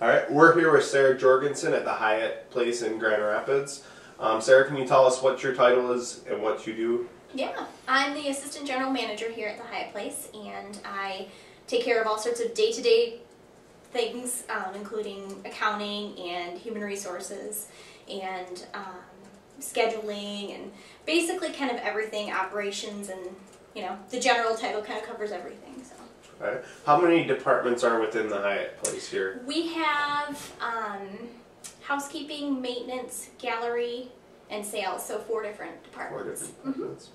All right, we're here with Sarah Jorgensen at the Hyatt Place in Grand Rapids. Sarah, can you tell us what your title is and what you do? Yeah, I'm the Assistant General Manager here at the Hyatt Place, and I take care of all sorts of day-to-day things, including accounting and human resources and scheduling and basically kind of everything, operations, and the general title kind of covers everything. So. Right. How many departments are within the Hyatt Place here? We have housekeeping, maintenance, gallery, and sales, so 4 different departments. 4 different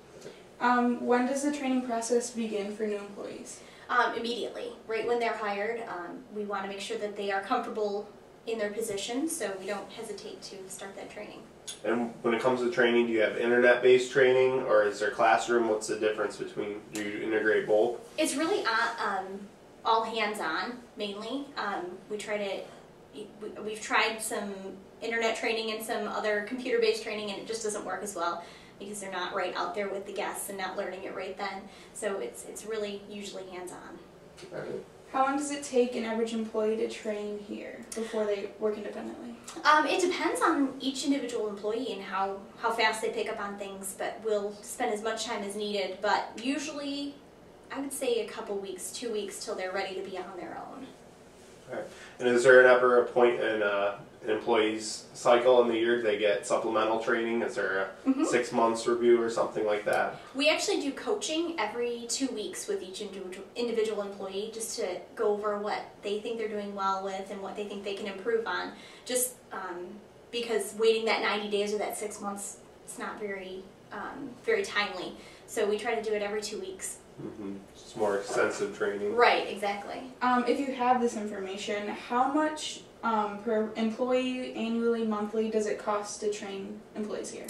departments. When does the training process begin for new employees? Immediately, right when they're hired. We want to make sure that they are comfortable in their position, so we don't hesitate to start that training. And when it comes to training, do you have internet-based training or is there classroom? What's the difference between, do you integrate both? It's really all hands-on, mainly. We've tried some internet training and some other computer-based training, and it just doesn't work as well because they're not right out there with the guests and not learning it right then. So it's really usually hands-on. Right. How long does it take an average employee to train here before they work independently? It depends on each individual employee and how fast they pick up on things, but we'll spend as much time as needed. But usually, I would say a couple weeks, 2 weeks, till they're ready to be on their own. Right. And is there ever a point in an employee's cycle in the year they get supplemental training? Is there a 6 months review or something like that? We actually do coaching every 2 weeks with each individual employee just to go over what they think they're doing well with and what they think they can improve on. Just because waiting that 90 days or that 6 months, it's not very timely. So we try to do it every 2 weeks. It's more extensive training. Right, exactly. If you have this information, how much per employee, annually, monthly, does it cost to train employees here?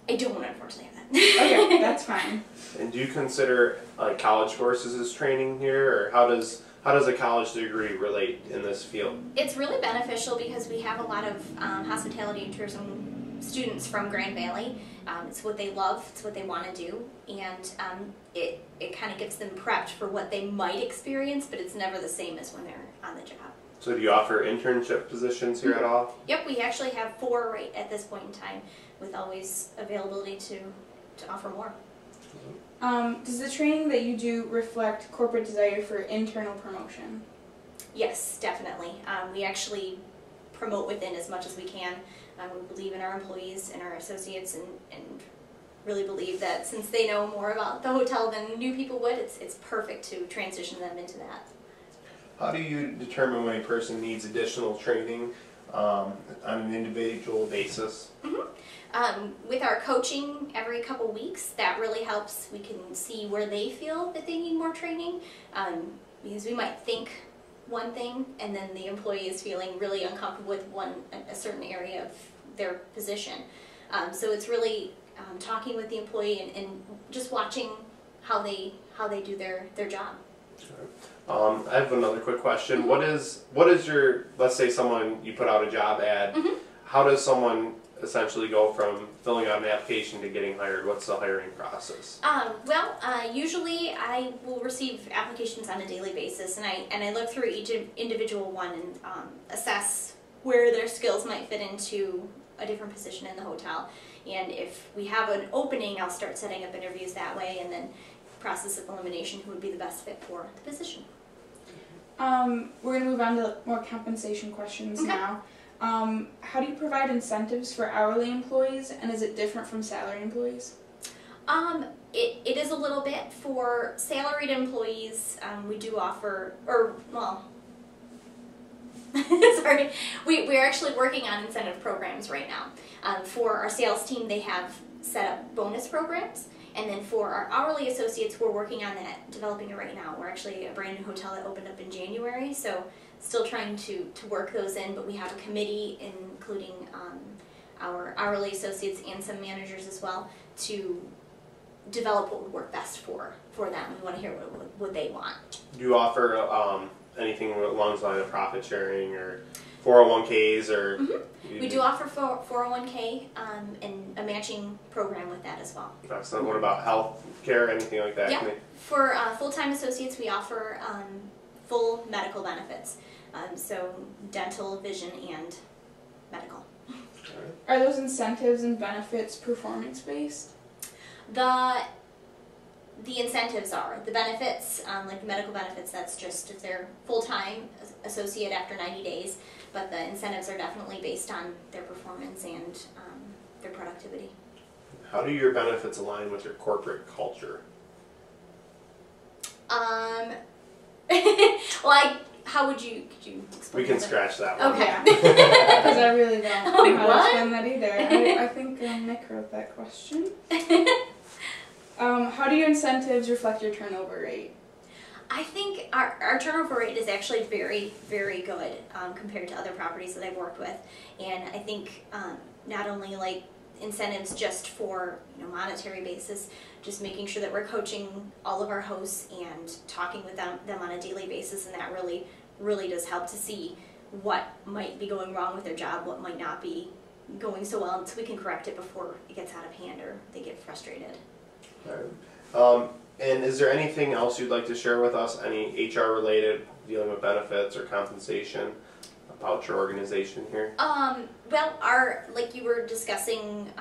I don't, unfortunately, have that. Okay, that's fine. And do you consider college courses as training here, or how does a college degree relate in this field? It's really beneficial because we have a lot of hospitality and tourism students from Grand Valley. It's what they love, it's what they want to do, and it kind of gets them prepped for what they might experience, but it's never the same as when they're on the job. So do you offer internship positions here at all? Yep, we actually have 4 right at this point in time, with always availability to offer more. Does the training that you do reflect corporate desire for internal promotion? Yes, definitely. We actually promote within as much as we can. We believe in our employees and our associates, and really believe that since they know more about the hotel than new people would, it's perfect to transition them into that. How do you determine when a person needs additional training on an individual basis? With our coaching every couple weeks, that really helps. We can see where they feel that they need more training, because we might think one thing and then the employee is feeling really uncomfortable with a certain area of their position. So it's really talking with the employee and just watching how they do their job. Sure. I have another quick question. What is your, let's say you put out a job ad, how does someone essentially go from filling out an application to getting hired? What's the hiring process? Usually I will receive applications on a daily basis, and I look through each individual one and assess where their skills might fit into a different position in the hotel. And if we have an opening, I'll start setting up interviews that way, and then process of elimination who would be the best fit for the position. We're going to move on to more compensation questions now. How do you provide incentives for hourly employees, and is it different from salary employees? It is a little bit. For salaried employees, we do offer, sorry, we're actually working on incentive programs right now. For our sales team, they have set up bonus programs. And then for our hourly associates, we're working on that, developing it right now. We're actually a brand new hotel that opened up in January, so still trying to work those in, but we have a committee, including our hourly associates and some managers as well, to develop what would work best for them. We want to hear what they want. Do you offer anything along the line of profit sharing or 401ks or? We do offer 401k and a matching program with that as well. So what about health care, anything like that? Yeah. For full-time associates, we offer full medical benefits. So dental, vision, and medical. Are those incentives and benefits performance based? The incentives are. The benefits, like the medical benefits, that's just if they're full-time associate after 90 days, but the incentives are definitely based on their performance and their productivity. How do your benefits align with your corporate culture? Well, how would you, could you explain We can that? scratch that one. Okay. Because I really don't know Wait, how what? to explain that either. I think Nick wrote that question. How do your incentives reflect your turnover rate? I think our turnover rate is actually very, very good compared to other properties that I've worked with. And I think not only like incentives just for monetary basis, just making sure that we're coaching all of our hosts and talking with them on a daily basis, and that really, really does help to see what might be going wrong with their job, what might not be going so well, so we can correct it before it gets out of hand or they get frustrated. Right. And is there anything else you'd like to share with us? Any HR related, dealing with benefits or compensation about your organization here? Well, like you were discussing,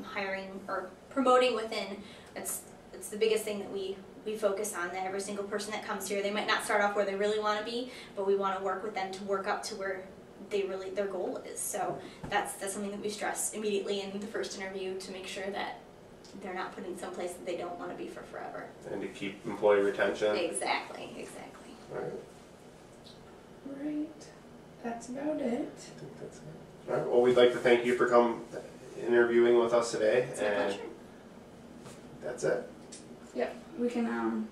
hiring or promoting within, it's the biggest thing that we focus on, that every single person that comes here, they might not start off where they really want to be, but we want to work with them to work up to where their goal is. So that's something that we stress immediately in the first interview to make sure that they're not put in some place that they don't want to be for forever. And to keep employee retention? Exactly. Right. Right. That's about it. I think that's it. All right. Well, we'd like to thank you for interviewing with us today. It's my pleasure. That's it. Yep. We can